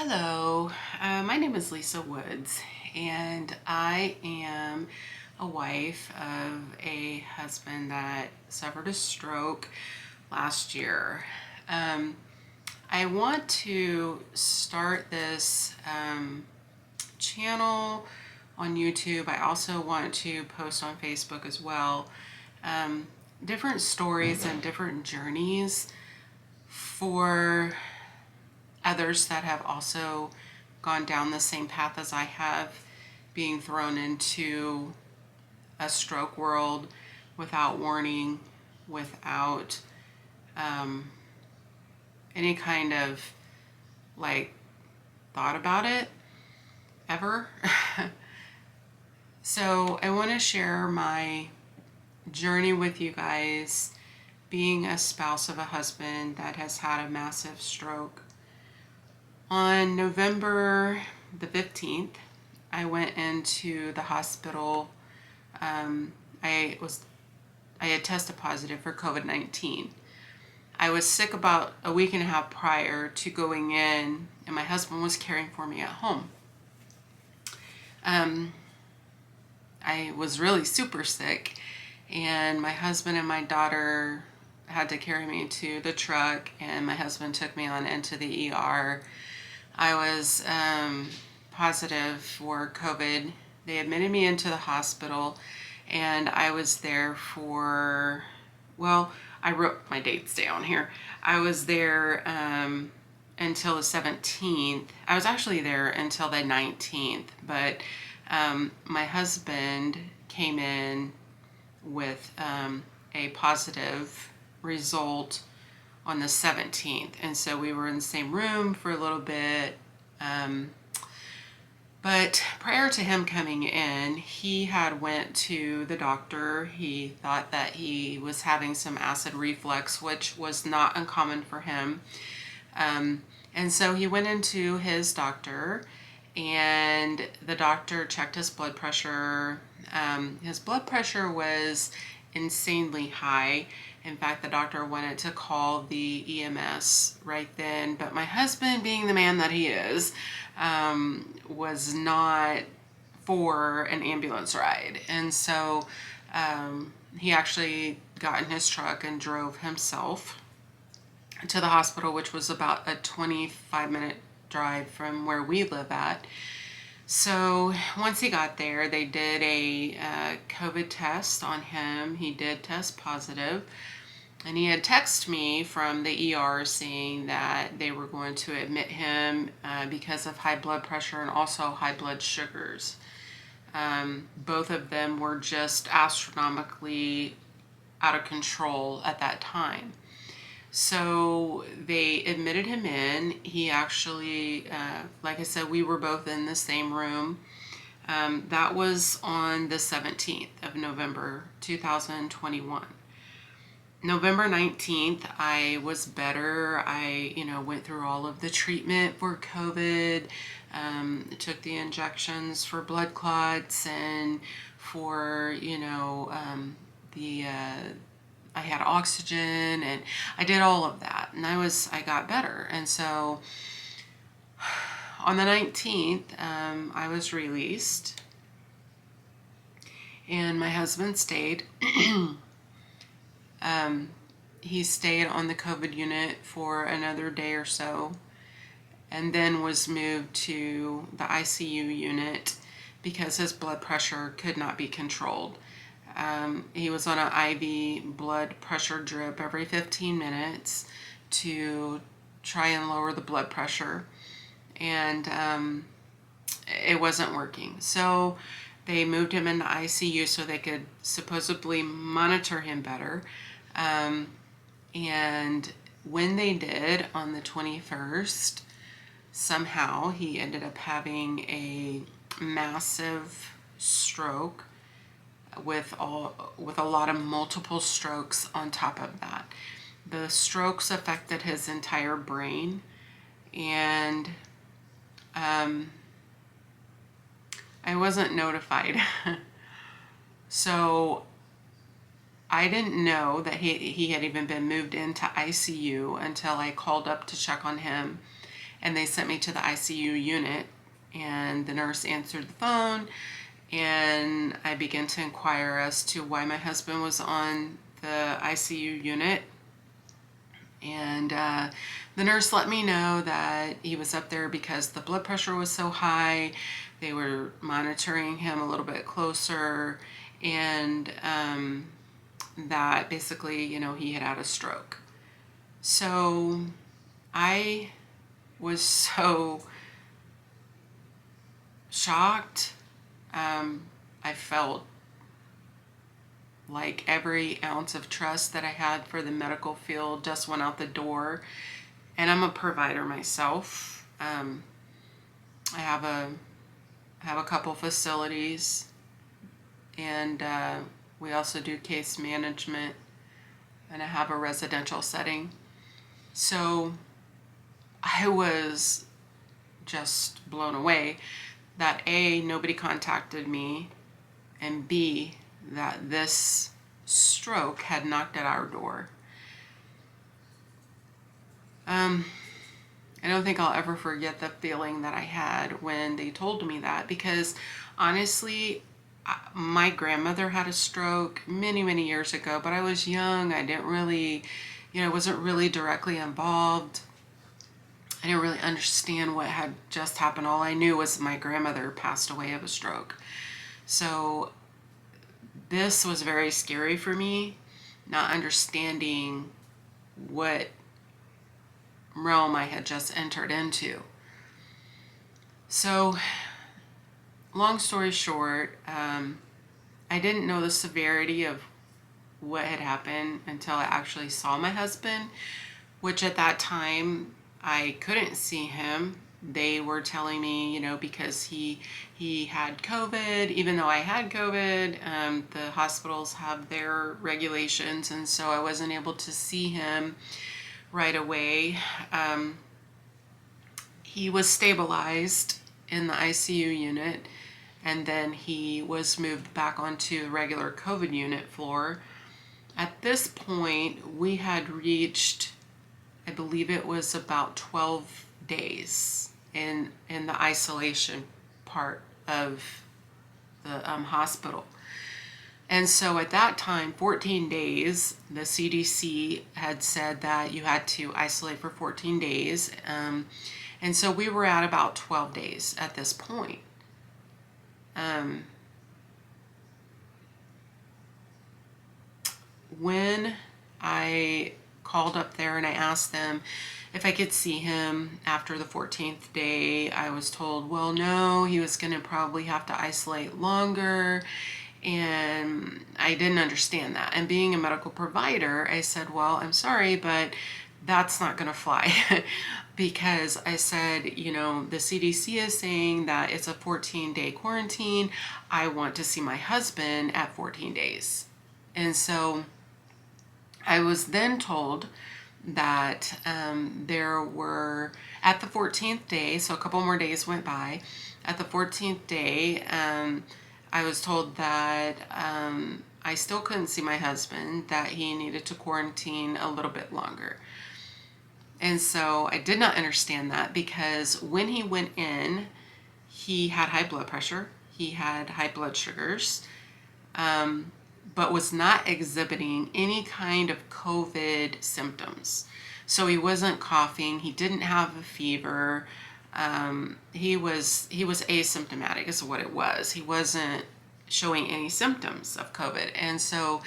Hello, my name is Lisa Woods, and I am a wife of a husband that suffered a stroke last year. Um, I want to start this channel on YouTube. I also want to post on Facebook as well. Um, Different stories and different journeys for others that have also gone down the same path as I have, being thrown into a stroke world without warning, without um, any kind of like thought about it ever. So I want to share my journey with you guys, being a spouse of a husband that has had a massive stroke. On November the 15th, I went into the hospital. Um, I was I had tested positive for COVID-19. I was sick about a week and a half prior to going in, and my husband was caring for me at home. Um, I was really super sick, and my husband and my daughter had to carry me to the truck, and my husband took me on into the ER. I was positive for COVID. They admitted me into the hospital, and I was there for, well, I wrote my dates down here. I was there until the 17th. I was actually there until the 19th, but my husband came in with a positive result on the 17th, and so we were in the same room for a little bit. But prior to him coming in, he had went to the doctor. He thought that he was having some acid reflux, which was not uncommon for him. And so he went into his doctor, and the doctor checked his blood pressure. His blood pressure was insanely high. In fact, the doctor wanted to call the EMS right then, but my husband, being the man that he is, was not for an ambulance ride. And so he actually got in his truck and drove himself to the hospital, which was about a 25-minute drive from where we live at. So once he got there, they did a COVID test on him. He did test positive, and he had texted me from the ER saying that they were going to admit him because of high blood pressure and also high blood sugars. Both of them were just astronomically out of control at that time. So they admitted him in. He actually, like I said, we were both in the same room. That was on the 17th of November, 2021. November 19th, I was better. I, went through all of the treatment for COVID, took the injections for blood clots and for, the I had oxygen, and I did all of that, and I got better. And so on the 19th, I was released, and my husband stayed. He stayed on the COVID unit for another day or so, and then was moved to the ICU unit because his blood pressure could not be controlled. He was on an IV blood pressure drip every 15 minutes to try and lower the blood pressure, and it wasn't working. So they moved him into ICU so they could supposedly monitor him better. And when they did on the 21st, somehow he ended up having a massive stroke with a lot of multiple strokes on top of that. The strokes affected his entire brain, and I wasn't notified. So I didn't know that he had even been moved into ICU until I called up to check on him. and they sent me to the ICU unit, and the nurse answered the phone, and I began to inquire as to why my husband was on the ICU unit. And the nurse let me know that he was up there because the blood pressure was so high. They were monitoring him a little bit closer, and that basically, he had a stroke. So I was so shocked. I felt like every ounce of trust that I had for the medical field just went out the door. And I'm a provider myself. I have a couple facilities, and we also do case management, and I have a residential setting. So I was just blown away that A, nobody contacted me, and B, that this stroke had knocked at our door. I don't think I'll ever forget the feeling that I had when they told me that, because honestly, my grandmother had a stroke many, many years ago, but I was young. I didn't really, wasn't really directly involved. I didn't really understand what had just happened. All I knew was my grandmother passed away of a stroke. So this was very scary for me, not understanding what realm I had just entered into. So, long story short, I didn't know the severity of what had happened until I actually saw my husband, which at that time I couldn't see him. They were telling me, because he had COVID, even though I had COVID, the hospitals have their regulations, and so I wasn't able to see him right away. He was stabilized in the ICU unit, and then he was moved back onto the regular COVID unit floor. At this point, we had reached, I believe it was about 12 days in the isolation part of the hospital. And so at that time, 14 days, the CDC had said that you had to isolate for 14 days. And so we were at about 12 days at this point. When I called up there and I asked them if I could see him after the 14th day, I was told, well, no, he was going to probably have to isolate longer. And I didn't understand that. And being a medical provider, I said, well, I'm sorry, but that's not going to fly. Because I said, the CDC is saying that it's a 14-day quarantine. I want to see my husband at 14 days. And so I was then told that there were, at the 14th day, so a couple more days went by, at the 14th day, I was told that I still couldn't see my husband, that he needed to quarantine a little bit longer. And so I did not understand that, because when he went in, he had high blood pressure, he had high blood sugars, but was not exhibiting any kind of COVID symptoms. So he wasn't coughing, he didn't have a fever. He was asymptomatic is what it was. He wasn't showing any symptoms of COVID. And so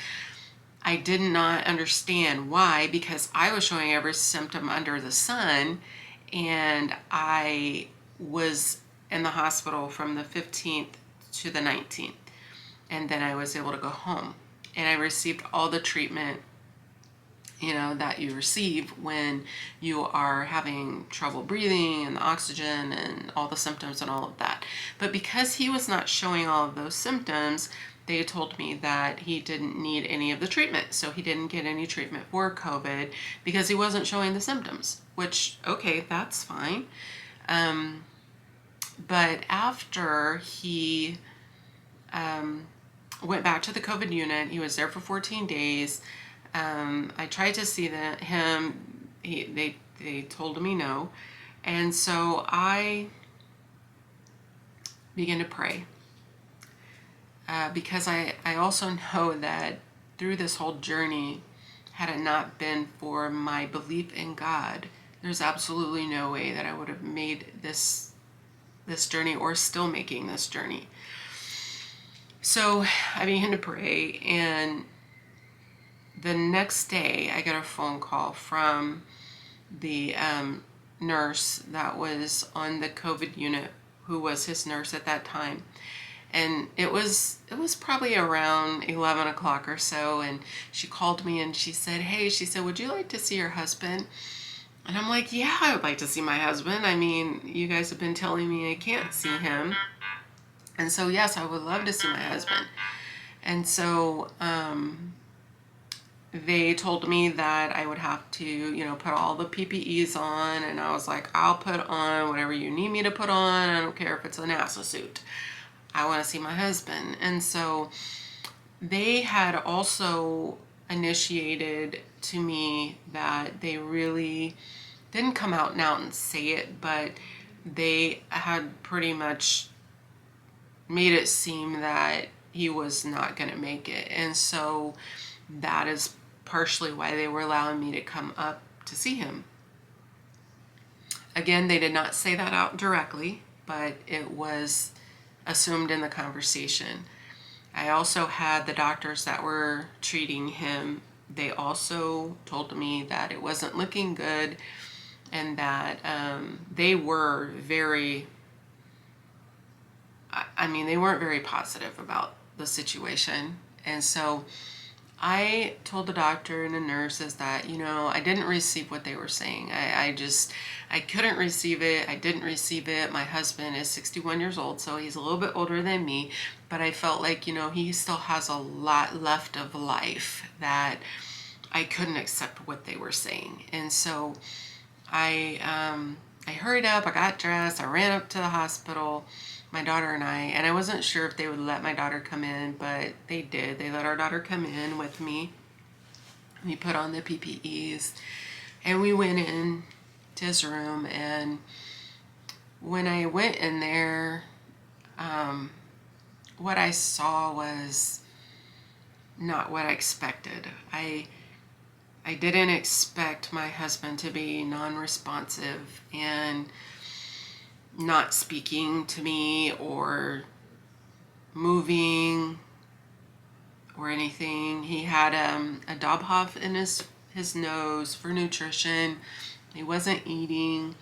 I did not understand why, because I was showing every symptom under the sun, and I was in the hospital from the 15th to the 19th. And then I was able to go home, and I received all the treatment that you receive when you are having trouble breathing, and the oxygen and all the symptoms and all of that. But because he was not showing all of those symptoms, they told me that he didn't need any of the treatment. So he didn't get any treatment for COVID because he wasn't showing the symptoms, which, okay, that's fine. But after he went back to the COVID unit, he was there for 14 days. I tried to see him. They told me no. And so I began to pray because I also know that through this whole journey, had it not been for my belief in God, there's absolutely no way that I would have made this journey or still making this journey. So I began to pray, and the next day I got a phone call from the nurse that was on the COVID unit, who was his nurse at that time. And it was probably around 11 o'clock or so, and she called me and she said, hey, she said, would you like to see your husband? And I'm like, yeah, I would like to see my husband. I mean, you guys have been telling me I can't see him. And so, yes, I would love to see my husband. And so they told me that I would have to, put all the PPEs on. And I was like, I'll put on whatever you need me to put on. I don't care if it's a NASA suit. I want to see my husband. And so they had also initiated to me that they really didn't come out and say it, but they had pretty much made it seem that he was not going to make it. And so that is partially why they were allowing me to come up to see him. Again, they did not say that out directly, but it was assumed in the conversation. I also had the doctors that were treating him. They also told me that it wasn't looking good, and that they were very, they weren't very positive about the situation. And so I told the doctor and the nurses that, I didn't receive what they were saying. I couldn't receive it. I didn't receive it. My husband is 61 years old, so he's a little bit older than me, but I felt like, he still has a lot left of life, that I couldn't accept what they were saying. And so I hurried up, I got dressed, I ran up to the hospital, my daughter and I wasn't sure if they would let my daughter come in, but they did. They let our daughter come in with me. We put on the PPEs and we went in to his room. And when I went in there, what I saw was not what I expected. I didn't expect my husband to be non-responsive and not speaking to me or moving or anything. He had a Dobhoff in his nose for nutrition. He wasn't eating.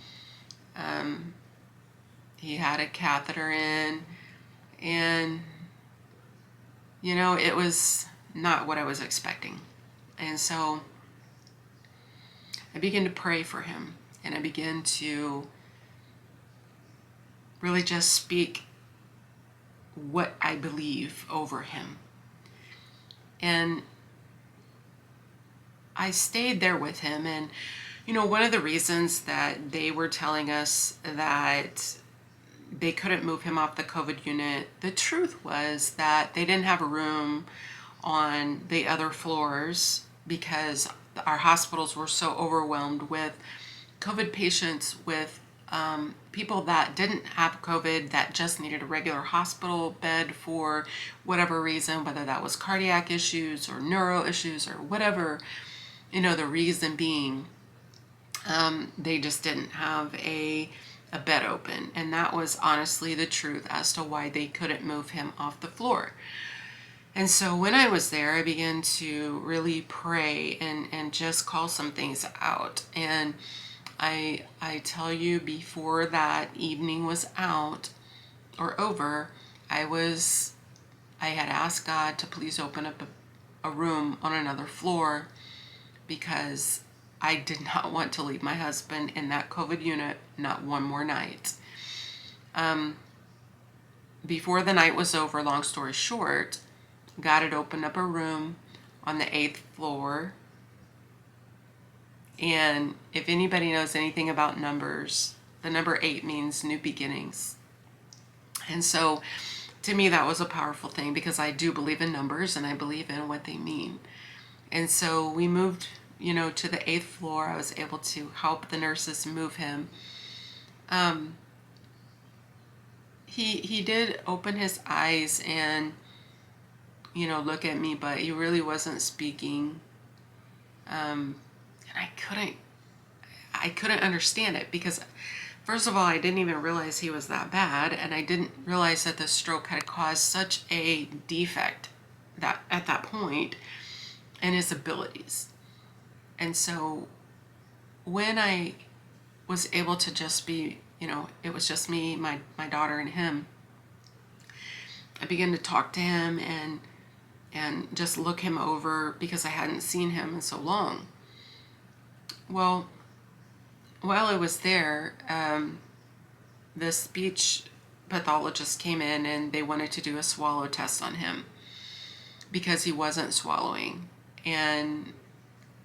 He had a catheter in, and it was not what I was expecting. And so I began to pray for him, and I began to really just speak what I believe over him. And I stayed there with him. And, one of the reasons that they were telling us that they couldn't move him off the COVID unit, the truth was that they didn't have a room on the other floors because our hospitals were so overwhelmed with COVID patients, with people that didn't have COVID, that just needed a regular hospital bed for whatever reason, whether that was cardiac issues or neuro issues or whatever, the reason being, they just didn't have a bed open. And that was honestly the truth as to why they couldn't move him off the floor. And so when I was there, I began to really pray and just call some things out. And I tell you, before that evening was out or over, I had asked God to please open up a room on another floor, because I did not want to leave my husband in that COVID unit, not one more night. Before the night was over, long story short, God had opened up a room on the 8th floor. And if anybody knows anything about numbers, the number 8 means new beginnings. And so to me, that was a powerful thing, because I do believe in numbers and I believe in what they mean. And so we moved, to the 8th floor. I was able to help the nurses move him. Um, he did open his eyes and, look at me, but he really wasn't speaking. And I couldn't understand it because, first of all, I didn't even realize he was that bad, and I didn't realize that the stroke had caused such a defect that at that point in his abilities. And so when I was able to just be, it was just me, my daughter, and him, I began to talk to him and just look him over because I hadn't seen him in so long. Well, while I was there, the speech pathologist came in and they wanted to do a swallow test on him because he wasn't swallowing. And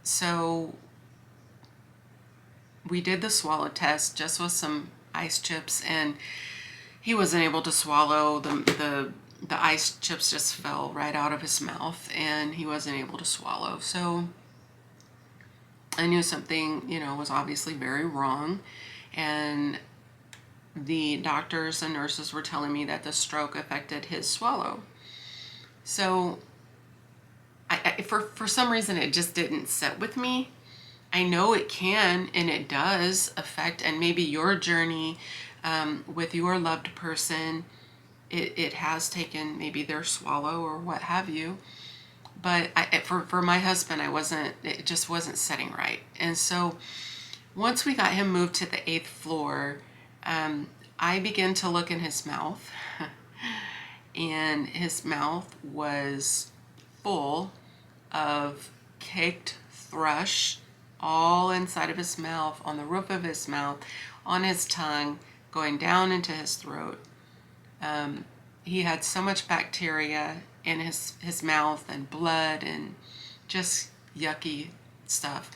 so we did the swallow test just with some ice chips, and he wasn't able to swallow. The ice chips just fell right out of his mouth and he wasn't able to swallow. So I knew something, was obviously very wrong. And the doctors and nurses were telling me that the stroke affected his swallow. So for some reason, it just didn't sit with me. I know it can and it does affect, and maybe your journey with your loved person, it has taken maybe their swallow or what have you. But for my husband, it just wasn't setting right. And so once we got him moved to the 8th floor, I began to look in his mouth, and his mouth was full of caked thrush all inside of his mouth, on the roof of his mouth, on his tongue, going down into his throat. He had so much bacteria in his mouth and blood and just yucky stuff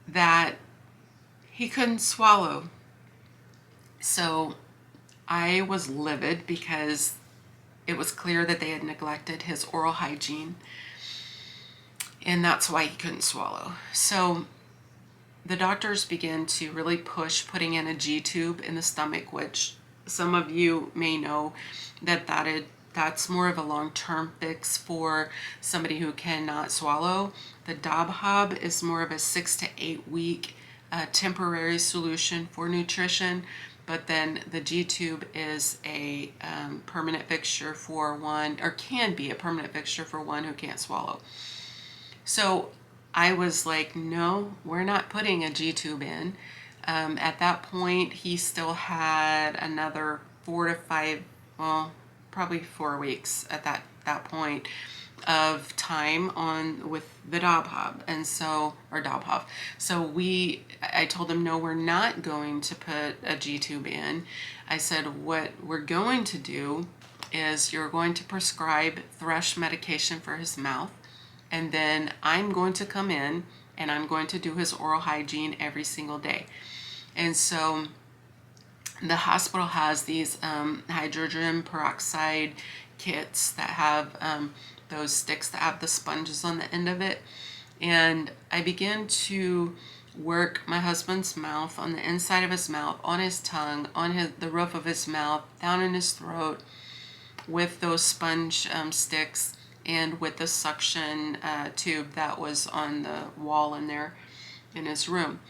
that he couldn't swallow. So I was livid because it was clear that they had neglected his oral hygiene, and that's why he couldn't swallow. So the doctors began to really push putting in a G-tube in the stomach, which some of you may know that's more of a long-term fix for somebody who cannot swallow. The DABHOB is more of a 6 to 8 week temporary solution for nutrition, but then the G-tube is a permanent fixture for one, or can be a permanent fixture for one who can't swallow. So I was like, no, we're not putting a G-tube in. At that point, he still had another 4 to 5, well, probably 4 weeks at that point of time on with the DABHOB, and so, or DABHOB. So I told him, no, we're not going to put a G-tube in. I said, what we're going to do is you're going to prescribe thrush medication for his mouth, and then I'm going to come in and I'm going to do his oral hygiene every single day. And so the hospital has these hydrogen peroxide kits that have those sticks that have the sponges on the end of it. And I began to work my husband's mouth, on the inside of his mouth, on his tongue, on the roof of his mouth, down in his throat with those sponge sticks, and with the suction tube that was on the wall in there in his room.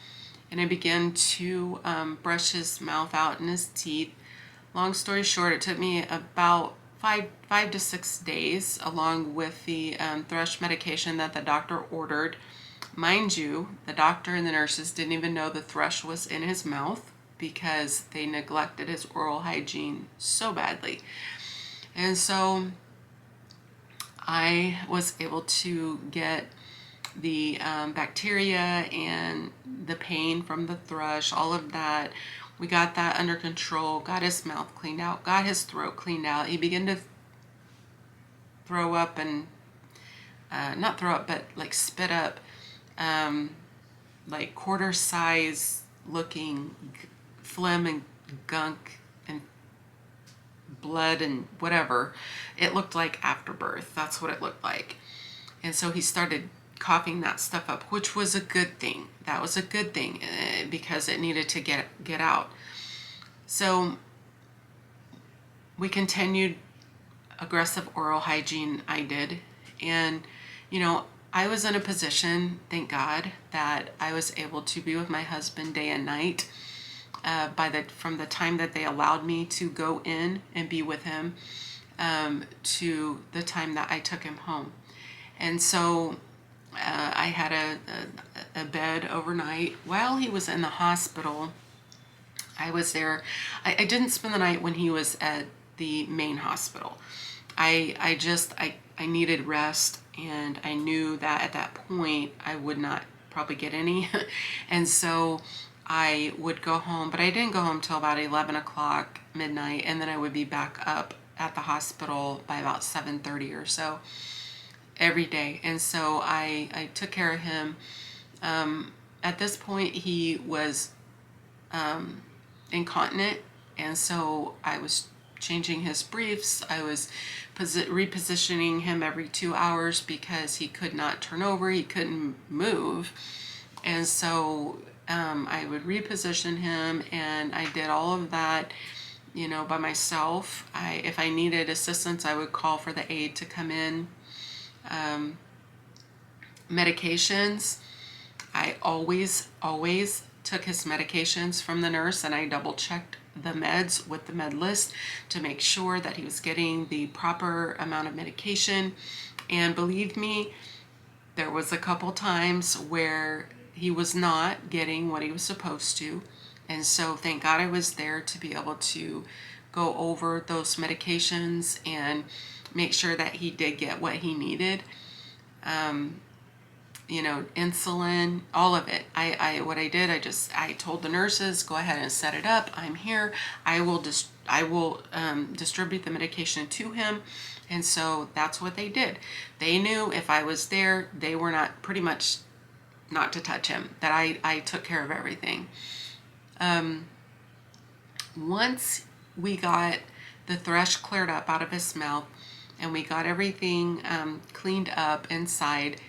And I began to brush his mouth out and his teeth. Long story short, it took me about 5 to 6 days, along with the thrush medication that the doctor ordered. Mind you, the doctor and the nurses didn't even know the thrush was in his mouth because they neglected his oral hygiene so badly. And so I was able to get the bacteria and the pain from the thrush, all of that. We got that under control, got his mouth cleaned out, got his throat cleaned out. He began to throw up and, not throw up, but like spit up, like quarter size looking phlegm and gunk and blood and whatever. It looked like afterbirth. That's what it looked like. And so he started coughing that stuff up, which was a good thing. That was a good thing because it needed to get out. So we continued aggressive oral hygiene. I did. And, I was in a position, thank God, that I was able to be with my husband day and night. From the time that they allowed me to go in and be with him, to the time that I took him home. And so I had a bed overnight while he was in the hospital. I was there. I didn't spend the night when he was at the main hospital. I needed rest, and I knew that at that point I would not probably get any. And so I would go home, but I didn't go home till about 11 o'clock, midnight, and then I would be back up at the hospital by about 7:30 or so every day. And so I took care of him. At this point, he was incontinent, and so I was changing his briefs. I was repositioning him every 2 hours because he could not turn over, he couldn't move. And so I would reposition him, and I did all of that, by myself. If I needed assistance, I would call for the aide to come in. Medications, I always took his medications from the nurse, and I double checked the meds with the med list to make sure that he was getting the proper amount of medication. And believe me, there was a couple times where he was not getting what he was supposed to. And so thank God I was there to be able to go over those medications and make sure that he did get what he needed. Insulin, all of it. What I did, I told the nurses, go ahead and set it up. I'm here. I will distribute the medication to him. And so that's what they did. They knew if I was there, they were pretty much not to touch him, that I took care of everything. Once we got the thrush cleared up out of his mouth, and we got everything cleaned up inside,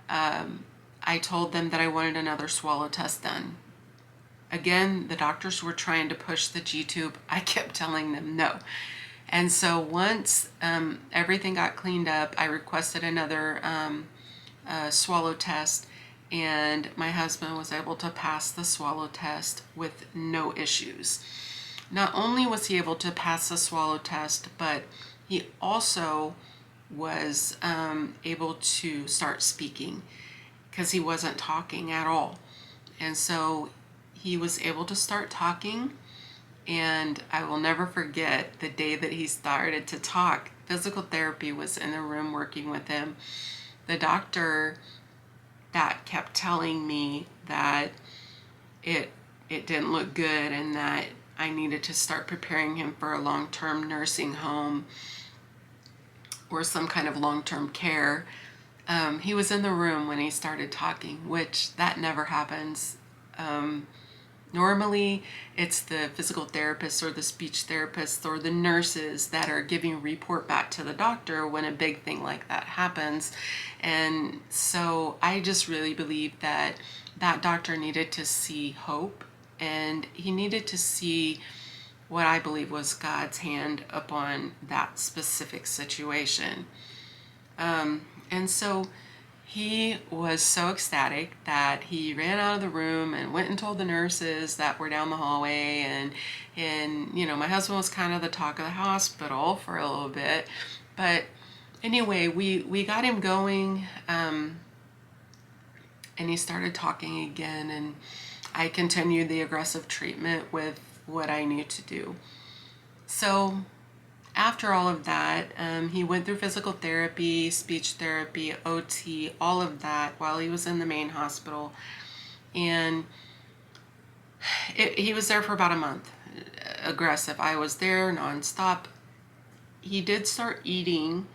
I told them that I wanted another swallow test done. Again, the doctors were trying to push the G-tube. I kept telling them no. And so once everything got cleaned up, I requested another swallow test, and my husband was able to pass the swallow test with no issues. Not only was he able to pass the swallow test, but he also was able to start speaking, because he wasn't talking at all. And so he was able to start talking, and I will never forget the day that he started to talk. Physical therapy was in the room working with him. The doctor that kept telling me that it didn't look good, and that I needed to start preparing him for a long-term nursing home or some kind of long-term care. He was in the room when he started talking, which that never happens. Normally, it's the physical therapist or the speech therapist or the nurses that are giving report back to the doctor when a big thing like that happens. And so I just really believe that that doctor needed to see hope, and he needed to see what I believe was God's hand upon that specific situation. And so he was so ecstatic that he ran out of the room and went and told the nurses that were down the hallway. And my husband was kind of the talk of the hospital for a little bit. But anyway, we got him going, and he started talking again, and I continued the aggressive treatment with what I needed to do. So after all of that, he went through physical therapy, speech therapy, OT, all of that while he was in the main hospital. And he was there for about a month, aggressive. I was there nonstop. He did start eating,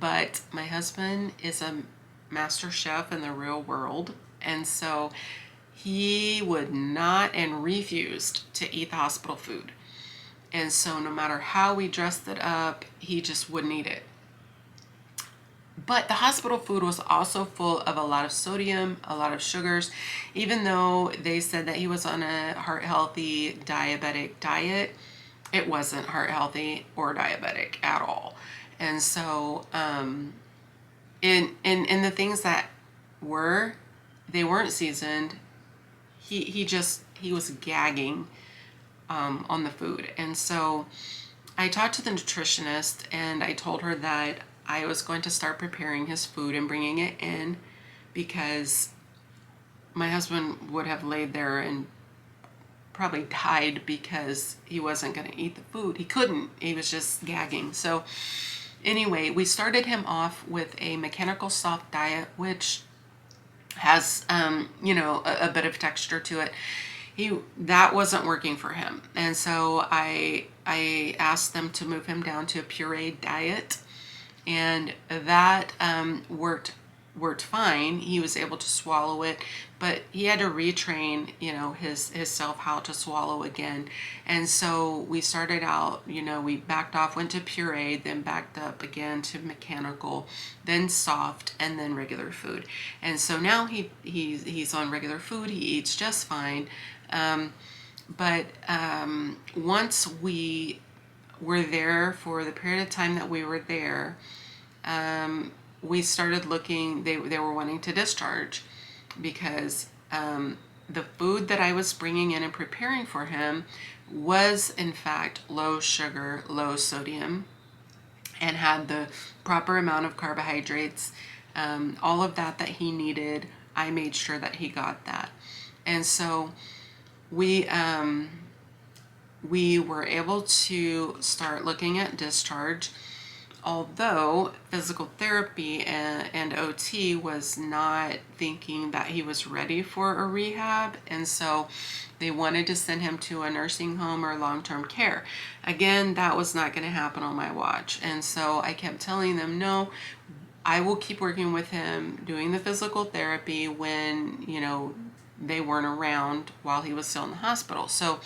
but my husband is a master chef in the real world. And so he would not and refused to eat the hospital food. And so no matter how we dressed it up, he just wouldn't eat it. But the hospital food was also full of a lot of sodium, a lot of sugars, even though they said that he was on a heart healthy diabetic diet. It wasn't heart healthy or diabetic at all. And so, in the things that were, they weren't seasoned. He was gagging on the food. And so I talked to the nutritionist and I told her that I was going to start preparing his food and bringing it in, because my husband would have laid there and probably died because he wasn't going to eat the food. He couldn't. He was just gagging. So anyway, we started him off with a mechanical soft diet, which has a bit of texture to it. That wasn't working for him, and so I asked them to move him down to a pureed diet, and that worked fine. He was able to swallow it, but he had to retrain, his self how to swallow again. And so we started out, we backed off, went to puree, then backed up again to mechanical, then soft, and then regular food. And so now he's on regular food. He eats just fine. But once we were there, for the period of time that we were there, we started looking. They were wanting to discharge because the food that I was bringing in and preparing for him was in fact low sugar, low sodium, and had the proper amount of carbohydrates. All of that he needed, I made sure that he got that. And so we were able to start looking at discharge, although physical therapy and OT was not thinking that he was ready for a rehab. And so they wanted to send him to a nursing home or long-term care. Again, that was not going to happen on my watch. And so I kept telling them, no, I will keep working with him, doing the physical therapy when, they weren't around while he was still in the hospital. So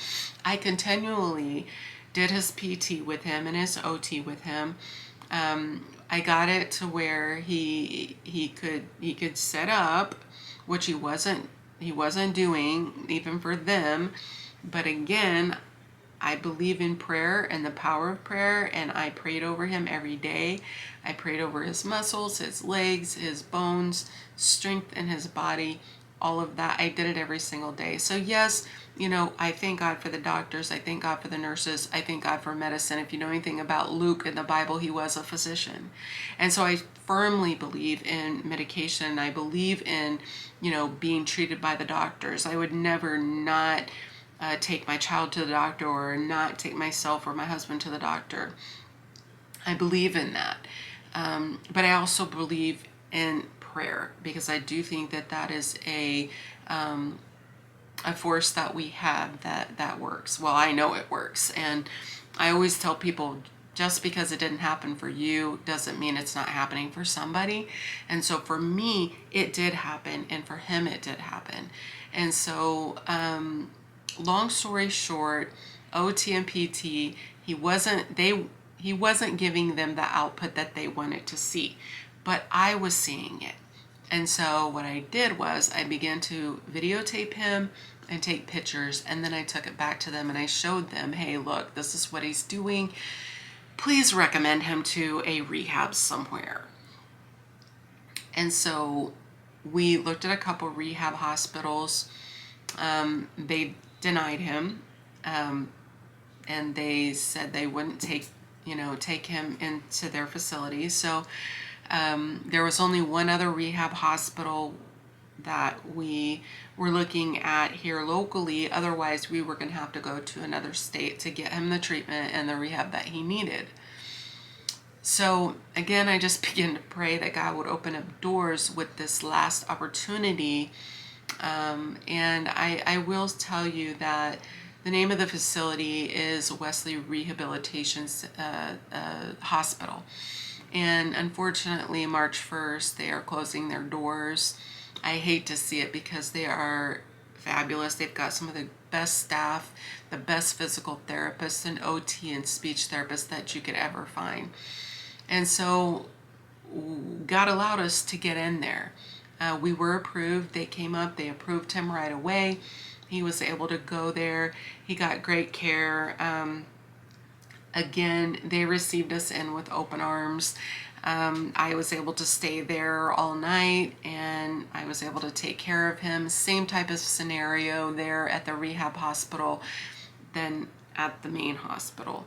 I continually did his PT with him and his OT with him. I got it to where he could set up, which he wasn't doing even for them. But again, I believe in prayer and the power of prayer, and I prayed over him every day. I prayed over his muscles, his legs, his bones, strength in his body, all of that. I did it every single day. So yes, I thank God for the doctors. I thank God for the nurses. I thank God for medicine. If you know anything about Luke in the Bible, he was a physician. And so I firmly believe in medication. I believe in, being treated by the doctors. I would never not take my child to the doctor or not take myself or my husband to the doctor. I believe in that. But I also believe in prayer, because I do think that is a force that we have that works. Well, I know it works. And I always tell people, just because it didn't happen for you doesn't mean it's not happening for somebody. And so for me, it did happen, and for him, it did happen. And so, long story short, OT and PT, he wasn't giving them the output that they wanted to see, but I was seeing it. And so what I did was I began to videotape him and take pictures, and then I took it back to them and I showed them, hey, look, this is what he's doing. Please recommend him to a rehab somewhere. And so we looked at a couple rehab hospitals. They denied him, and they said they wouldn't take him into their facility. So there was only one other rehab hospital that we were looking at here locally. Otherwise, we were going to have to go to another state to get him the treatment and the rehab that he needed. So again, I just began to pray that God would open up doors with this last opportunity. And I will tell you that the name of the facility is Wesley Rehabilitation Hospital. And unfortunately, March 1st, they are closing their doors. I hate to see it, because they are fabulous. They've got some of the best staff, the best physical therapists and OT and speech therapists that you could ever find. And so God allowed us to get in there. We were approved. They came up, they approved him right away. He was able to go there. He got great care. Again, they received us in with open arms. I was able to stay there all night and I was able to take care of him. Same type of scenario there at the rehab hospital than at the main hospital.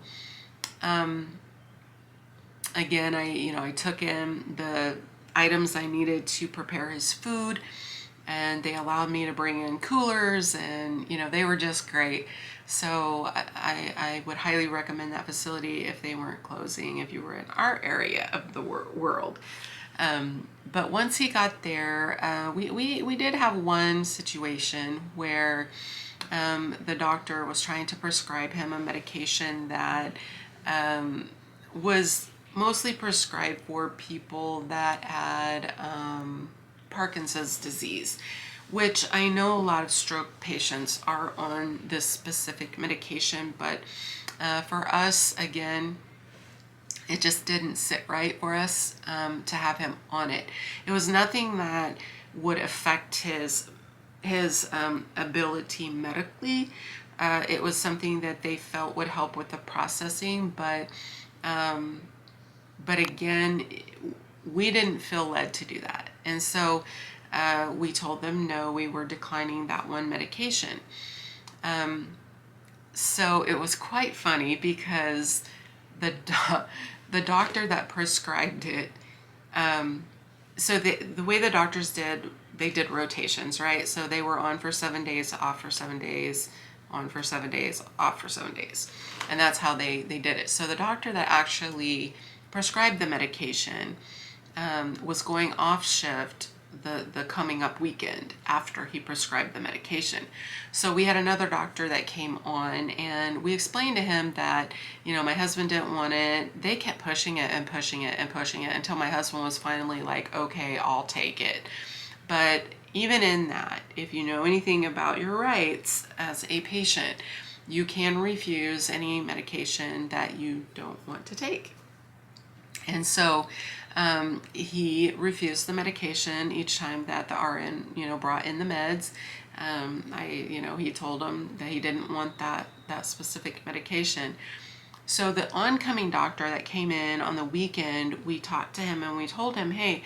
Again, I took in the items I needed to prepare his food, and they allowed me to bring in coolers, and they were just great. So I would highly recommend that facility if they weren't closing, if you were in our area of the world. But once he got there, we did have one situation where the doctor was trying to prescribe him a medication that was mostly prescribed for people that had Parkinson's disease, which I know a lot of stroke patients are on this specific medication, but for us, again, it just didn't sit right for us to have him on it. It was nothing that would affect his ability medically. It was something that they felt would help with the processing, but again, we didn't feel led to do that. And so we told them no, we were declining that one medication. So it was quite funny because the doctor that prescribed it, so the way the doctors did, they did rotations, right? So they were on for 7 days, off for 7 days, on for 7 days, off for 7 days. And that's how they did it. So the doctor that actually prescribed the medication was going off shift the coming up weekend after he prescribed the medication. So we had another doctor that came on, and we explained to him that my husband didn't want it. They kept pushing it and pushing it and pushing it until my husband was finally like, okay, I'll take it. But even in that, if you know anything about your rights as a patient, you can refuse any medication that you don't want to take. And so he refused the medication each time that the RN, brought in the meds. He told him that he didn't want that specific medication. So the oncoming doctor that came in on the weekend, we talked to him and we told him, hey,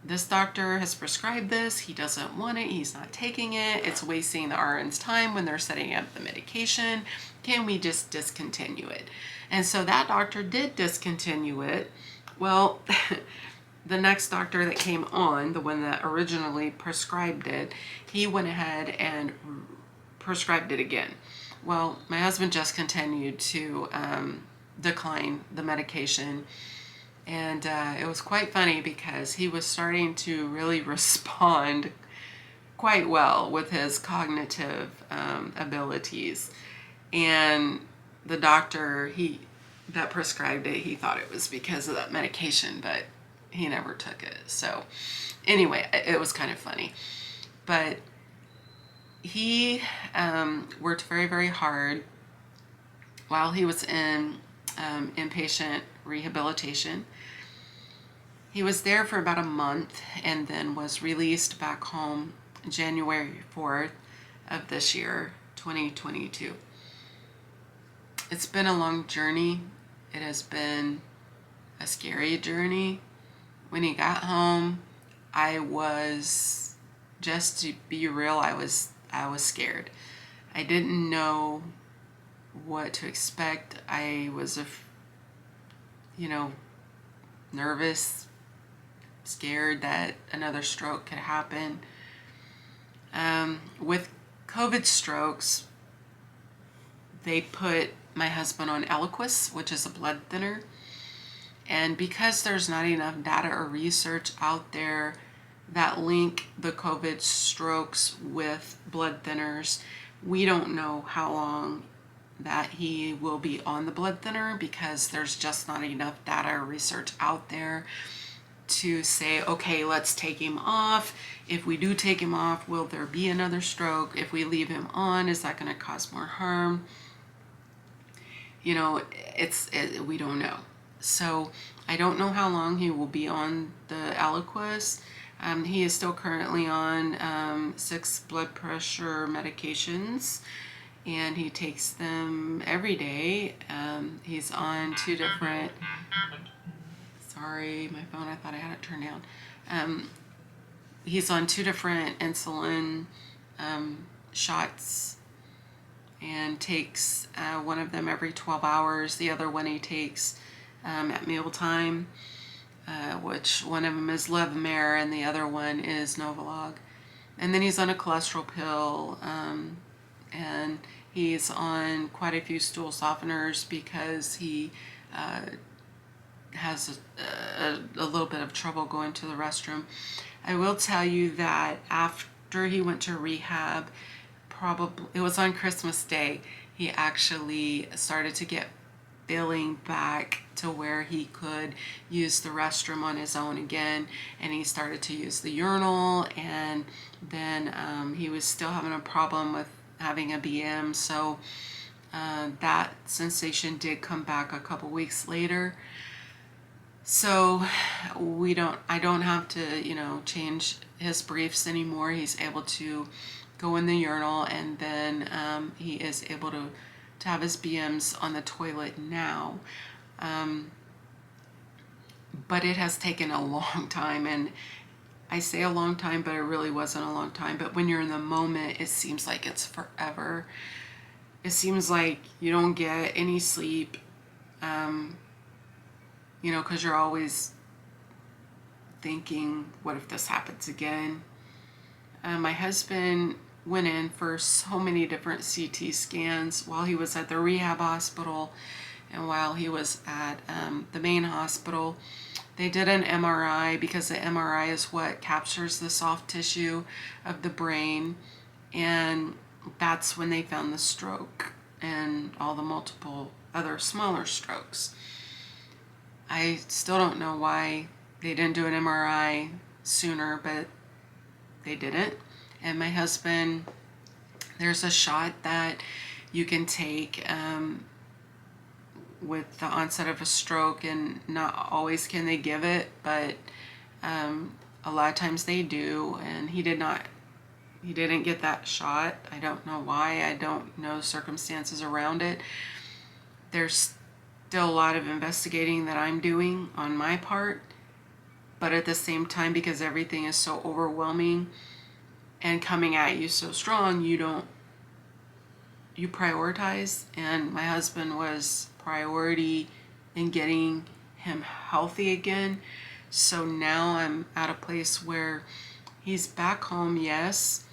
this doctor has prescribed this. He doesn't want it. He's not taking it. It's wasting the RN's time when they're setting up the medication. Can we just discontinue it? And so that doctor did discontinue it. Well, the next doctor that came on, the one that originally prescribed it, he went ahead and prescribed it again. Well, my husband just continued to decline the medication. And it was quite funny because he was starting to really respond quite well with his cognitive abilities. And the doctor that prescribed it, he thought it was because of that medication, but he never took it. So anyway, it was kind of funny. But he worked very, very hard while he was in inpatient rehabilitation. He was there for about a month and then was released back home January 4th of this year, 2022. It's been a long journey. It has been a scary journey. When he got home, I was, just to be real, I was scared. I didn't know what to expect. I was, nervous, scared that another stroke could happen. With COVID strokes, they put my husband on Eliquis, which is a blood thinner. And because there's not enough data or research out there that link the COVID strokes with blood thinners, we don't know how long that he will be on the blood thinner because there's just not enough data or research out there to say, okay, let's take him off. If we do take him off, will there be another stroke? If we leave him on, is that going to cause more harm? We don't know. So I don't know how long he will be on the Eliquis. He is still currently on 6 blood pressure medications, and he takes them every day. He's on 2 different, sorry, my phone, I thought I had it turned down. He's on 2 different insulin shots, and takes one of them every 12 hours. The other one he takes at mealtime, which one of them is Levemir and the other one is Novolog. And then he's on a cholesterol pill, and he's on quite a few stool softeners because he has a little bit of trouble going to the restroom. I will tell you that after he went to rehab, probably it was on Christmas Day, he actually started to get feeling back to where he could use the restroom on his own again, and he started to use the urinal, and then he was still having a problem with having a BM, so that sensation did come back a couple weeks later. So I don't have to, change his briefs anymore. He's able to go in the urinal, and then he is able to have his BMs on the toilet now. But it has taken a long time, and I say a long time, but it really wasn't a long time. But when you're in the moment, it seems like it's forever. It seems like you don't get any sleep, because you're always thinking, what if this happens again? My husband went in for so many different CT scans while he was at the rehab hospital and while he was at the main hospital. They did an MRI because the MRI is what captures the soft tissue of the brain, and that's when they found the stroke and all the multiple other smaller strokes. I still don't know why they didn't do an MRI sooner, but they didn't. And my husband, there's a shot that you can take with the onset of a stroke, and not always can they give it, but a lot of times they do, and he didn't get that shot. I don't know why. I don't know circumstances around it. There's still a lot of investigating that I'm doing on my part, but at the same time, because everything is so overwhelming and coming at you so strong, you prioritize, and my husband was priority in getting him healthy again. So now I'm at a place where he's back home, yes.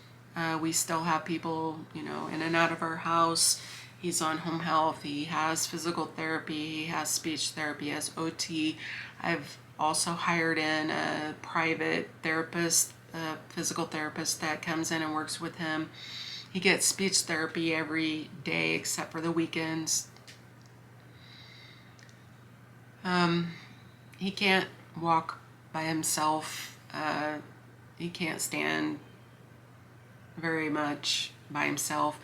We still have people, in and out of our house. He's on home health. He has physical therapy. He has speech therapy. He has OT. I've also hired in a private therapist, a physical therapist that comes in and works with him. He gets speech therapy every day except for the weekends. He can't walk by himself. He can't stand very much by himself.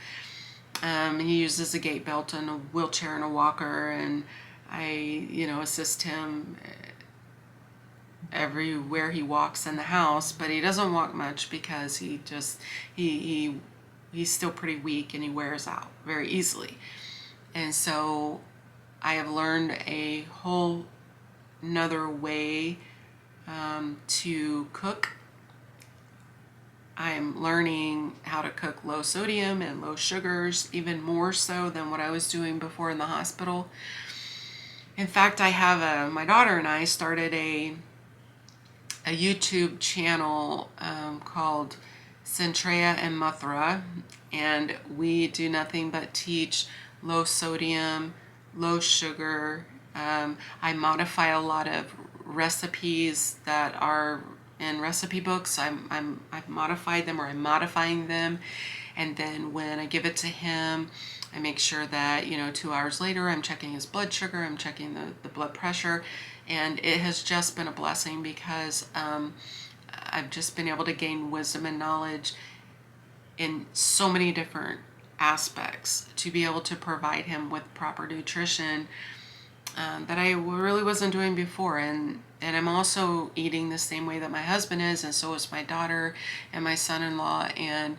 He uses a gait belt and a wheelchair and a walker, and I, assist him everywhere he walks in the house, but he doesn't walk much because he's still pretty weak and he wears out very easily. And so I have learned a whole another way to cook. I'm learning how to cook low sodium and low sugars, even more so than what I was doing before in the hospital. In fact, I have my daughter and I started a YouTube channel called Centrea and Mathura, and we do nothing but teach low sodium, low sugar. I modify a lot of recipes that are in recipe books. I've modified them, or I'm modifying them, and then when I give it to him, I make sure that 2 hours later I'm checking his blood sugar, I'm checking the blood pressure, and it has just been a blessing because I've just been able to gain wisdom and knowledge in so many different aspects to be able to provide him with proper nutrition that I really wasn't doing before. And I'm also eating the same way that my husband is, and so is my daughter and my son-in-law. And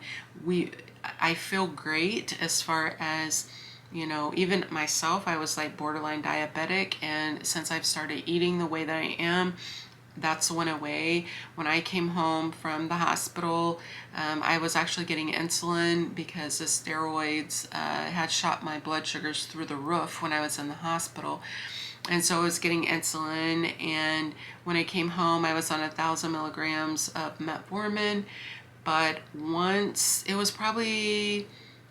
I feel great as far as, even myself, I was like borderline diabetic. And since I've started eating the way that I am, that's went away. When I came home from the hospital, I was actually getting insulin because the steroids had shot my blood sugars through the roof when I was in the hospital. And so I was getting insulin, and when I came home, I was on 1,000 milligrams of metformin. But once, it was probably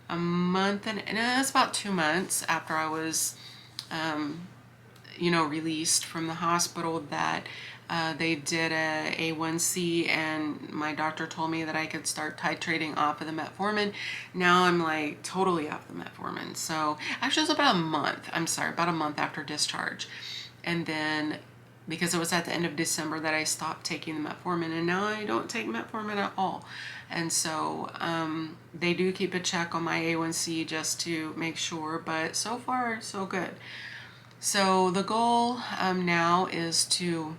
a month, and it was about 2 months after I was released from the hospital, that they did a A1C, and my doctor told me that I could start titrating off of the metformin. Now I'm like totally off the metformin. So actually it was about a month after discharge. And then, because it was at the end of December that I stopped taking the metformin, and now I don't take metformin at all. And so they do keep a check on my A1C just to make sure, but so far so good. So the goal now is to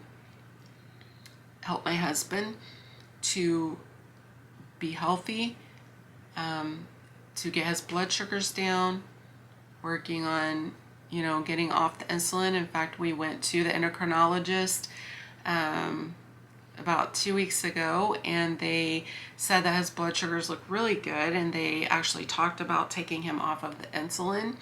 help my husband to be healthy, to get his blood sugars down, working on, getting off the insulin. In fact, we went to the endocrinologist about 2 weeks ago, and they said that his blood sugars look really good, and they actually talked about taking him off of the insulin.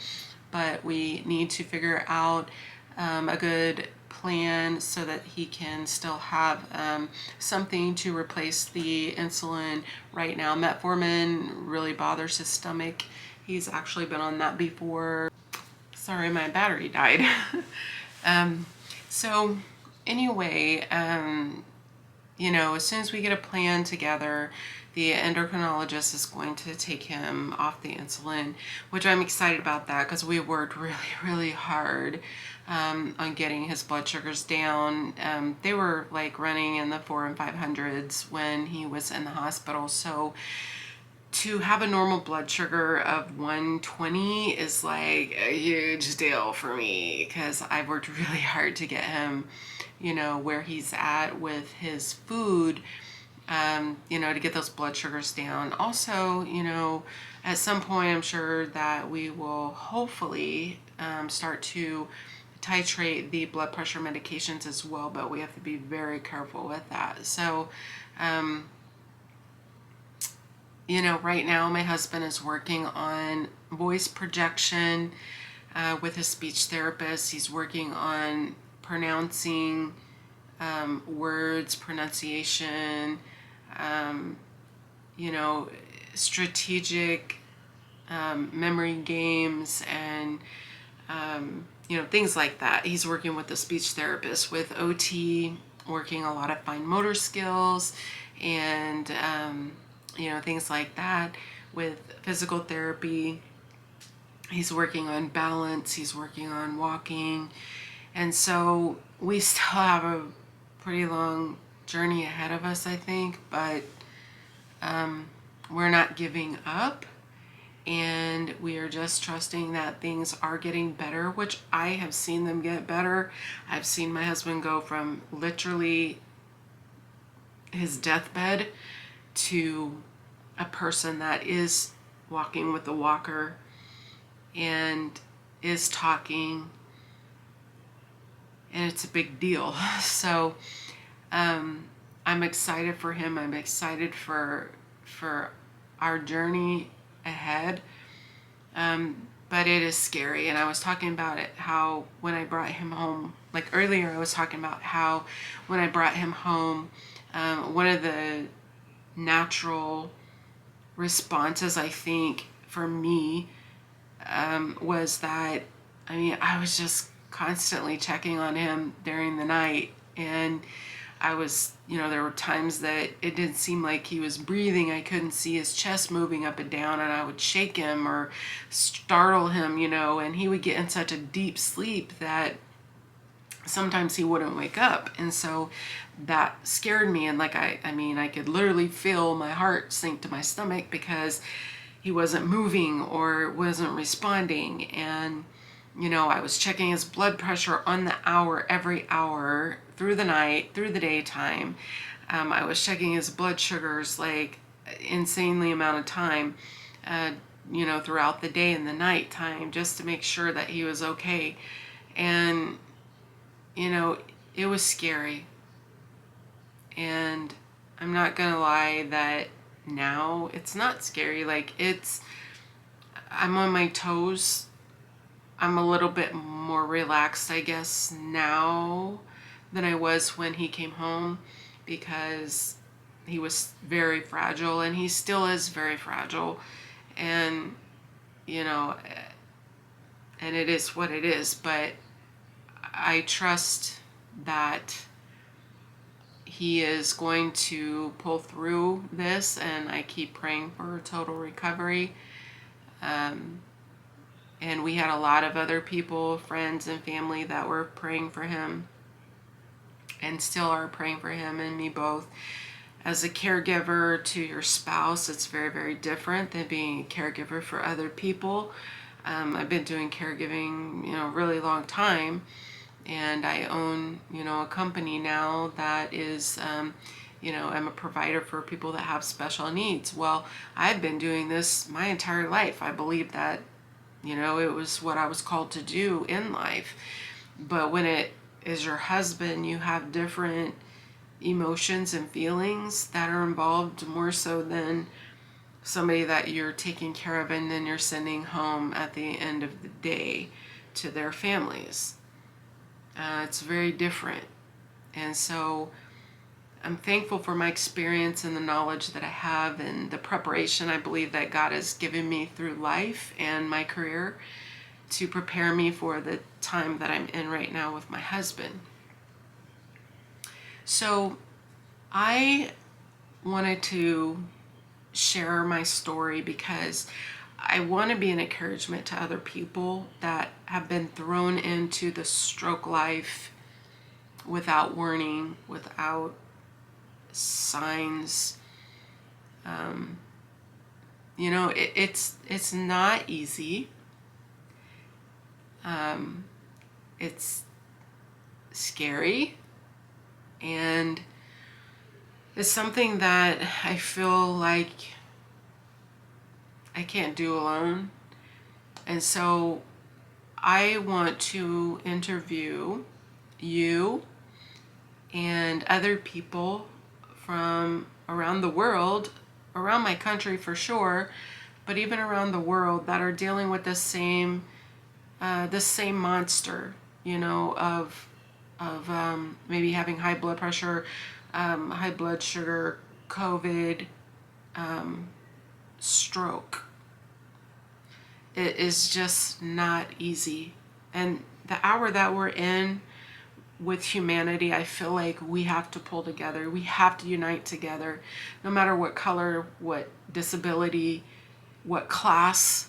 But we need to figure out a good plan so that he can still have something to replace the insulin. Right now, metformin really bothers his stomach. He's actually been on that before. Sorry, my battery died. So anyway, as soon as we get a plan together, the endocrinologist is going to take him off the insulin, which I'm excited about that, because we worked really, really hard on getting his blood sugars down. They were like running in the 400s and 500s when he was in the hospital. So to have a normal blood sugar of 120 is like a huge deal for me, because I've worked really hard to get him, where he's at with his food, to get those blood sugars down. Also, at some point, I'm sure that we will hopefully start to titrate the blood pressure medications as well, but we have to be very careful with that. So, right now my husband is working on voice projection with his speech therapist. He's working on pronouncing words, pronunciation, strategic memory games, and things like that. He's working with a speech therapist, with OT, working a lot of fine motor skills, and things like that. With physical therapy, he's working on balance, he's working on walking. And so we still have a pretty long journey ahead of us, I think, but we're not giving up, and we are just trusting that things are getting better, which I have seen them get better. I've seen my husband go from literally his deathbed to a person that is walking with a walker and is talking, and it's a big deal. So I'm excited for him. I'm excited for our journey ahead. But it is scary. And I was talking about it, how when I brought him home, like earlier, I was talking about how when I brought him home, one of the natural responses, I think, for me, was that, I was just constantly checking on him during the night. And I was, there were times that it didn't seem like he was breathing. I couldn't see his chest moving up and down, and I would shake him or startle him, and he would get in such a deep sleep that sometimes he wouldn't wake up. And so that scared me. And like, I could literally feel my heart sink to my stomach because he wasn't moving or wasn't responding. And I was checking his blood pressure on the hour, every hour, through the night, through the daytime. I was checking his blood sugars like insanely amount of time, throughout the day and the night time, just to make sure that he was okay. And, it was scary. And I'm not gonna lie that now it's not scary. Like, I'm on my toes. I'm a little bit more relaxed, I guess, now than I was when he came home, because he was very fragile, and he still is very fragile. And, you know, and it is what it is. But I trust that he is going to pull through this, and I keep praying for total recovery. And we had a lot of other people, friends and family, that were praying for him and still are praying for him and me both. As a caregiver to your spouse, it's very, very different than being a caregiver for other people. I've been doing caregiving, a really long time, and I own, a company now that is, I'm a provider for people that have special needs. Well, I've been doing this my entire life. I believe that, it was what I was called to do in life. But when it is your husband, you have different emotions and feelings that are involved, more so than somebody that you're taking care of and then you're sending home at the end of the day to their families. It's very different. And so I'm thankful for my experience and the knowledge that I have and the preparation I believe that God has given me through life and my career to prepare me for the time that I'm in right now with my husband. So I wanted to share my story because I want to be an encouragement to other people that have been thrown into the stroke life without warning, without signs. It's not easy. It's scary, and it's something that I feel like I can't do alone. And so I want to interview you and other people from around the world, around my country for sure, but even around the world, that are dealing with this same monster, of maybe having high blood pressure, high blood sugar, COVID, stroke. It is just not easy. And the hour that we're in with humanity, I feel like we have to pull together. We have to unite together, no matter what color, what disability, what class.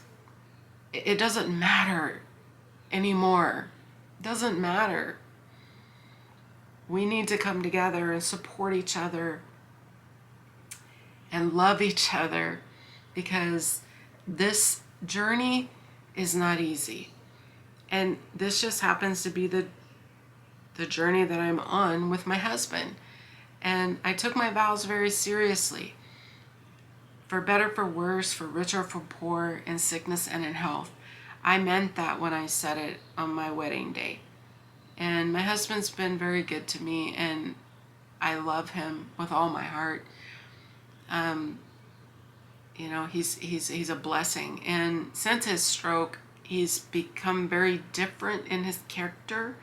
It doesn't matter anymore. It doesn't matter. We need to come together and support each other and love each other, because this journey is not easy. And this just happens to be the journey that I'm on with my husband. And I took my vows very seriously. For better, for worse, for richer, for poor, in sickness and in health. I meant that when I said it on my wedding day. And my husband's been very good to me, and I love him with all my heart. He's a blessing. And since his stroke, he's become very different in his character.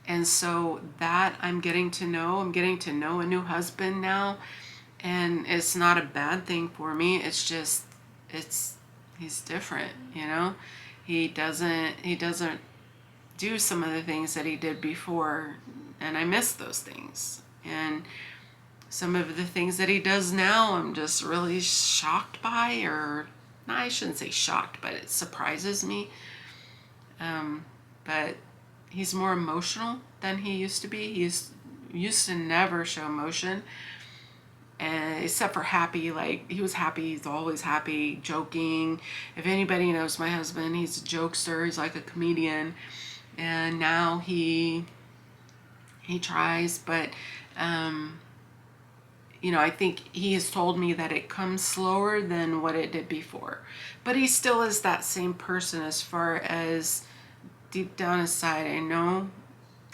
And so that I'm getting to know a new husband now. And it's not a bad thing for me. It's just, he's different, He doesn't do some of the things that he did before. And I miss those things. And some of the things that he does now, I'm just really shocked by, or no, I shouldn't say shocked, but it surprises me. But he's more emotional than he used to be. He used to never show emotion. and except for happy, like he was happy, he's always happy, joking. If anybody knows my husband, he's a jokester, he's like a comedian. And now he tries, but you know, I think he has told me that it comes slower than what it did before. But he still is that same person as far as deep down inside. I know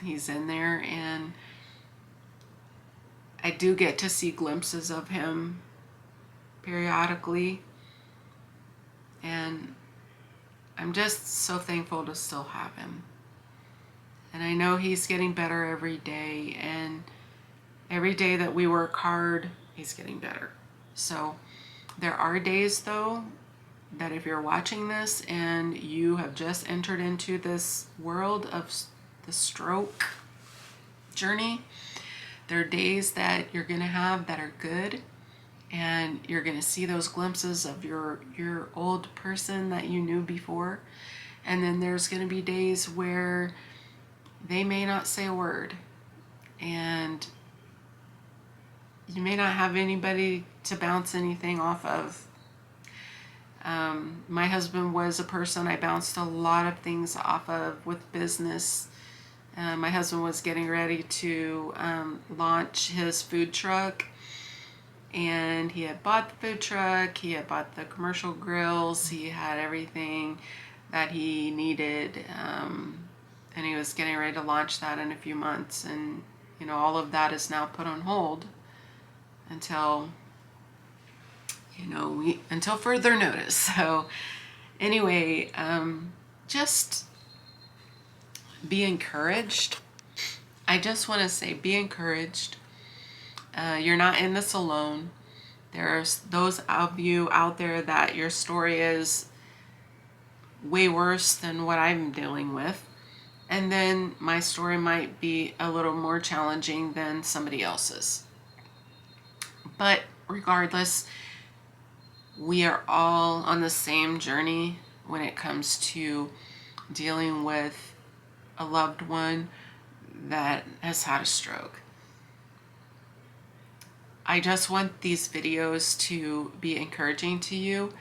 he's in there, and I do get to see glimpses of him periodically. And I'm just so thankful to still have him. And I know he's getting better every day, and every day that we work hard, he's getting better. So there are days though that if you're watching this and you have just entered into this world of the stroke journey, there are days that you're going to have that are good, and you're going to see those glimpses of your old person that you knew before. And then there's going to be days where they may not say a word, and you may not have anybody to bounce anything off of. My husband was a person I bounced a lot of things off of with business. My husband was getting ready to launch his food truck, and he had bought the food truck, he had bought the commercial grills, he had everything that he needed, and he was getting ready to launch that in a few months. And you know, all of that is now put on hold until, you know, until further notice. So anyway, just be encouraged. I just want to say, be encouraged. You're not in this alone. There's those of you out there that your story is way worse than what I'm dealing with. And then my story might be a little more challenging than somebody else's. But regardless, we are all on the same journey when it comes to dealing with a loved one that has had a stroke. I just want these videos to be encouraging to you.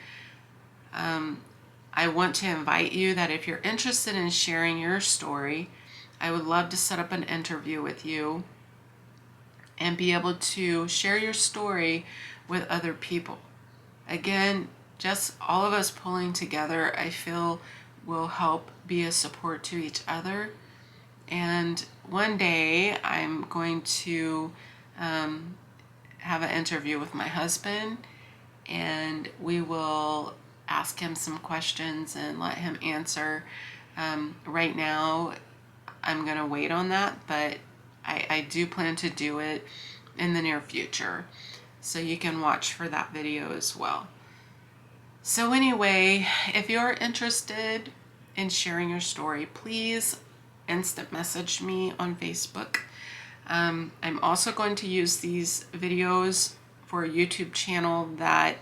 I want to invite you that if you're interested in sharing your story, I would love to set up an interview with you and be able to share your story with other people. Again, just all of us pulling together, I feel, will help be a support to each other. And one day I'm going to have an interview with my husband, and we will ask him some questions and let him answer. Right now, I'm going to wait on that, but I do plan to do it in the near future. So you can watch for that video as well. So anyway, if you're interested in sharing your story, please instant message me on Facebook. I'm also going to use these videos for a YouTube channel that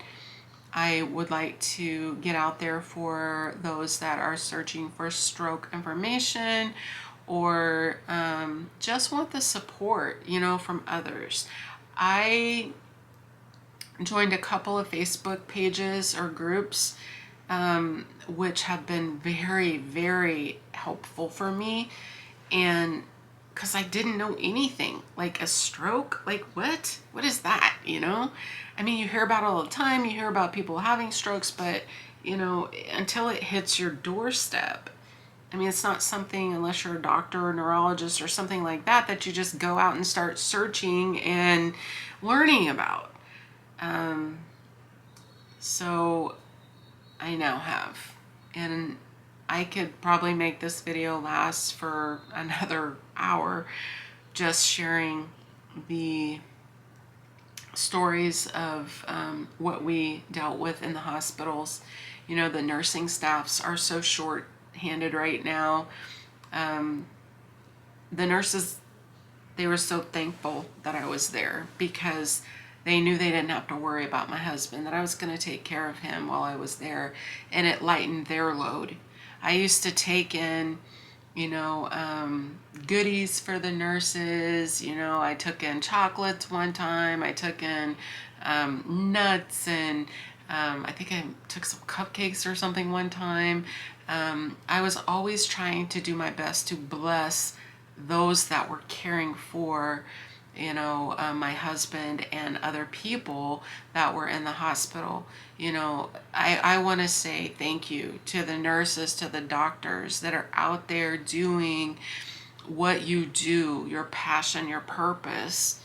I would like to get out there for those that are searching for stroke information, or just want the support, you know, from others. I joined a couple of Facebook pages or groups, which have been very, very helpful for me. And because I didn't know anything, like a stroke, like what is that, you know? I mean, you hear about it all the time, you hear about people having strokes, but you know, until it hits your doorstep, I mean, it's not something, unless you're a doctor or a neurologist or something like that, that you just go out and start searching and learning about. So I now have, and I could probably make this video last for another hour, just sharing the stories of what we dealt with in the hospitals. You know, the nursing staffs are so short-handed right now. The nurses, they were so thankful that I was there, because they knew they didn't have to worry about my husband, that I was going to take care of him while I was there, and it lightened their load. I used to take in goodies for the nurses. I took in chocolates one time. I took in nuts, and I think I took some cupcakes or something one time. I was always trying to do my best to bless those that were caring for my husband and other people that were in the hospital. I want to say thank you to the nurses, to the doctors that are out there doing what you do, your passion, your purpose.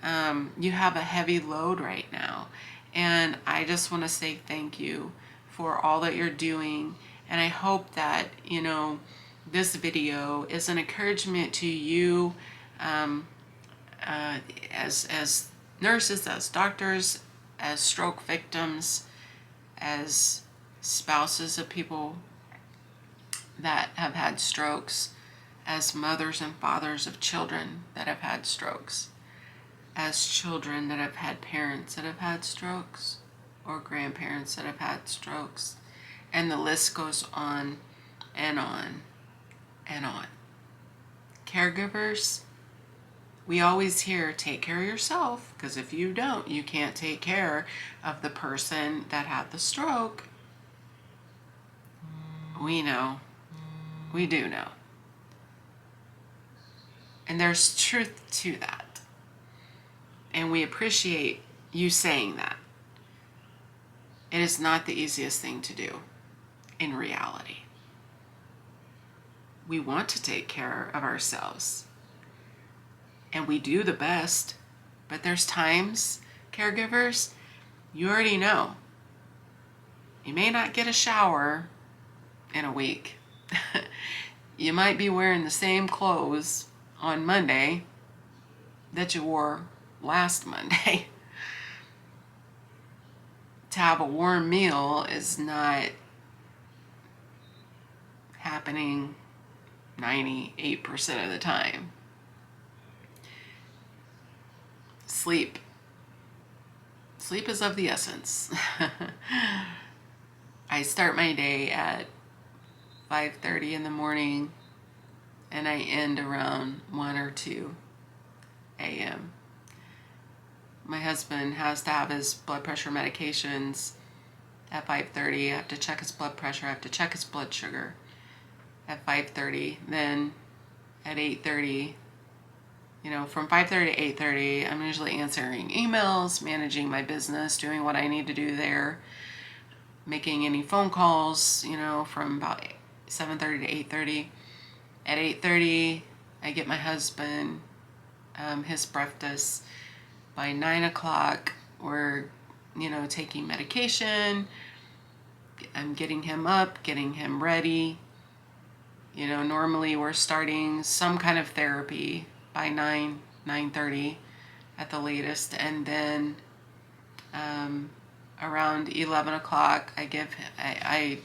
You have a heavy load right now. And I just want to say thank you for all that you're doing. And I hope that, this video is an encouragement to you, as nurses, as doctors, as stroke victims, as spouses of people that have had strokes, as mothers and fathers of children that have had strokes, as children that have had parents that have had strokes, or grandparents that have had strokes. And the list goes on and on and on. Caregivers, we always hear, take care of yourself, because if you don't, you can't take care of the person that had the stroke. We know. We do know. And there's truth to that. And we appreciate you saying that. It is not the easiest thing to do in reality. We want to take care of ourselves. And we do the best. But there's times, caregivers, you already know. You may not get a shower in a week. You might be wearing the same clothes on Monday that you wore last Monday. To have a warm meal is not happening 98% of the time. Sleep. Sleep is of the essence. I start my day at 5:30 in the morning and I end around 1 or 2 a.m. My husband has to have his blood pressure medications at 5:30. I have to check his blood pressure. I have to check his blood sugar at 5:30. Then at 8:30, from 5:30 to 8:30, I'm usually answering emails, managing my business, doing what I need to do there, making any phone calls, from about 7:30 to 8:30. At 8:30, I get my husband his breakfast. By 9 o'clock, we're, taking medication. I'm getting him up, getting him ready. Normally we're starting some kind of therapy by 9:30 at the latest. And then around 11 o'clock, I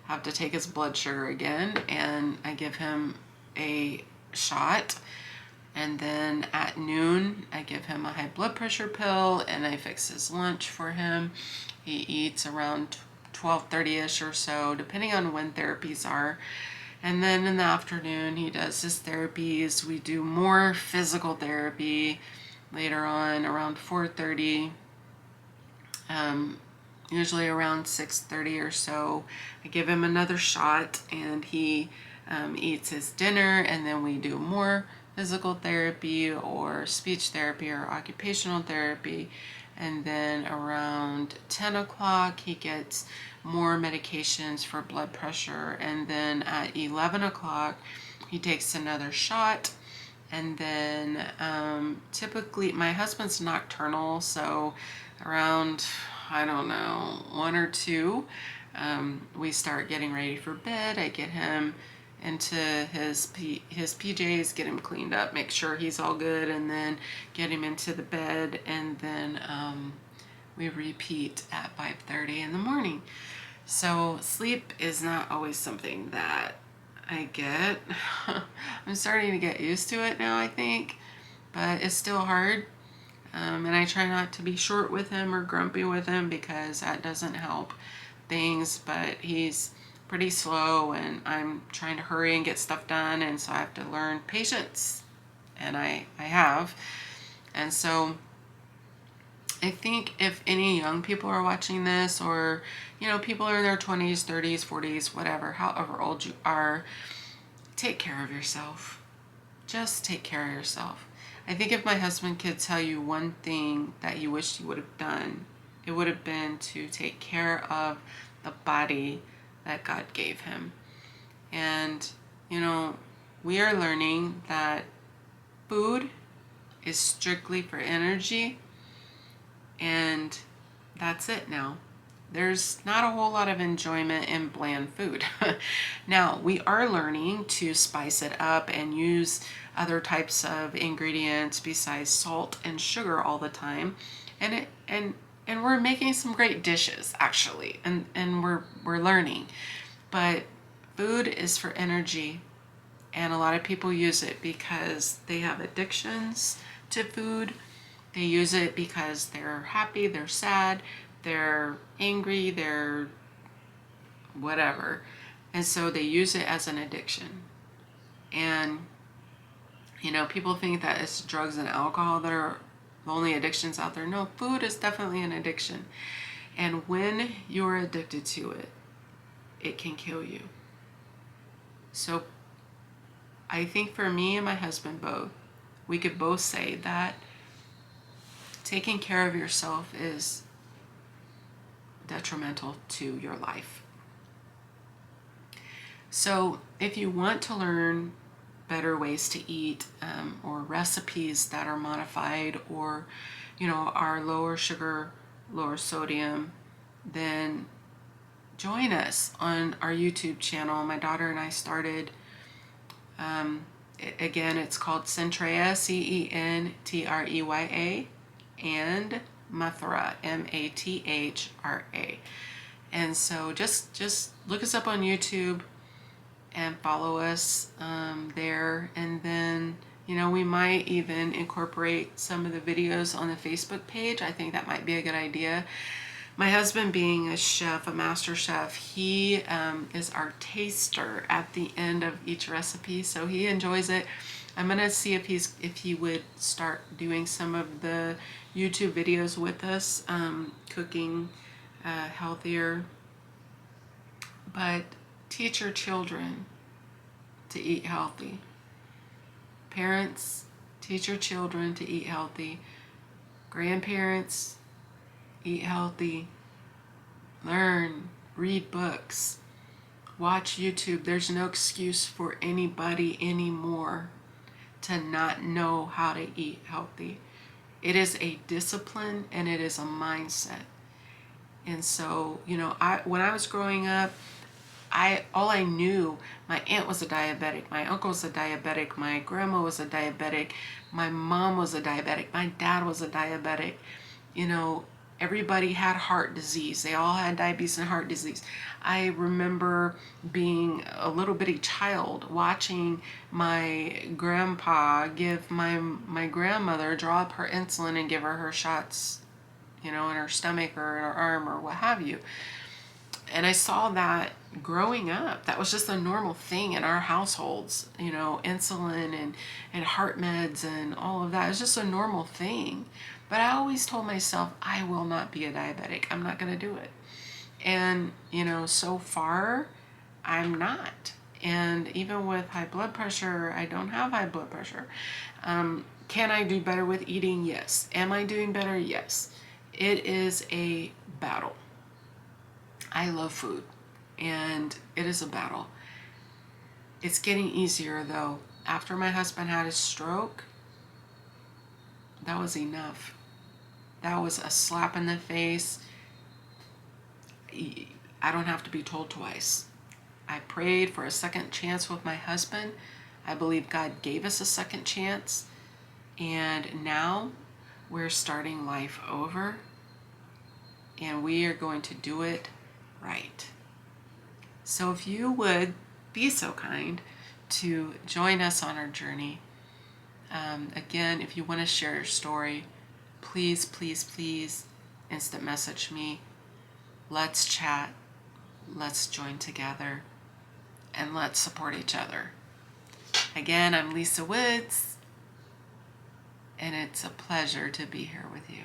have to take his blood sugar again, and I give him a shot. And then at noon, I give him a high blood pressure pill, and I fix his lunch for him. He eats around 12:30ish or so, depending on when therapies are. And then in the afternoon, he does his therapies. We do more physical therapy later on, around 4:30. Usually around 6:30 or so, I give him another shot, and he eats his dinner, and then we do more physical therapy or speech therapy or occupational therapy. And then around 10 o'clock, he gets more medications for blood pressure. And then at 11 o'clock, he takes another shot. And then typically, my husband's nocturnal, so around, 1 or 2, we start getting ready for bed. I get him into his PJs, get him cleaned up, make sure he's all good, and then get him into the bed. And then we repeat at 5:30 in the morning. So sleep is not always something that I get. I'm starting to get used to it now, I think, but it's still hard. And I try not to be short with him or grumpy with him, because that doesn't help things. But he's pretty slow, and I'm trying to hurry and get stuff done, and so I have to learn patience, and I have. And so I think if any young people are watching this, or people are in their 20s, 30s, 40s, whatever, however old you are, take care of yourself. Just take care of yourself. I think if my husband could tell you one thing that he wished he would have done, it would have been to take care of the body that God gave him. And, we are learning that food is strictly for energy, and that's it now. There's not a whole lot of enjoyment in bland food. Now, we are learning to spice it up and use other types of ingredients besides salt and sugar all the time. And we're making some great dishes, actually, and we're learning. But food is for energy, and a lot of people use it because they have addictions to food. They use it because they're happy, they're sad, they're angry, they're whatever. And so they use it as an addiction. And, people think that it's drugs and alcohol that are the only addictions out there. No, food is definitely an addiction. And when you're addicted to it, it can kill you. So I think for me and my husband both, we could both say that taking care of yourself is detrimental to your life. So if you want to learn better ways to eat, or recipes that are modified, or are lower sugar, lower sodium, then join us on our YouTube channel. My daughter and I started, again, it's called Centreya, Centreya, and Mathra, Mathra. And so just look us up on YouTube and follow us there. And then, we might even incorporate some of the videos on the Facebook page. I think that might be a good idea. My husband, being a chef, a master chef, he is our taster at the end of each recipe, so he enjoys it. I'm gonna see if he would start doing some of the YouTube videos with us, cooking healthier. But teach your children to eat healthy. Parents, teach your children to eat healthy. Grandparents, eat healthy. Learn, read books, watch YouTube. There's no excuse for anybody anymore to not know how to eat healthy. It is a discipline, and it is a mindset. And so, when I was growing up, all I knew, my aunt was a diabetic, my uncle was a diabetic, my grandma was a diabetic, my mom was a diabetic, my dad was a diabetic. Everybody had heart disease. They all had diabetes and heart disease. I remember being a little bitty child watching my grandpa give my grandmother, draw up her insulin and give her shots, in her stomach or in her arm or what have you. And I saw that growing up. That was just a normal thing in our households, insulin and heart meds and all of that. It was just a normal thing. But I always told myself, I will not be a diabetic. I'm not going to do it. And, so far, I'm not. And even with high blood pressure, I don't have high blood pressure. Can I do better with eating? Yes. Am I doing better? Yes. It is a battle. I love food, and it is a battle. It's getting easier, though. After my husband had his stroke, that was enough. That was a slap in the face. I don't have to be told twice. I prayed for a second chance with my husband. I believe God gave us a second chance. And now we're starting life over. And we are going to do it right. So if you would be so kind to join us on our journey. Again, if you want to share your story, please instant message me. Let's chat. Let's join together and let's support each other. Again, I'm Lisa Woods, and it's a pleasure to be here with you.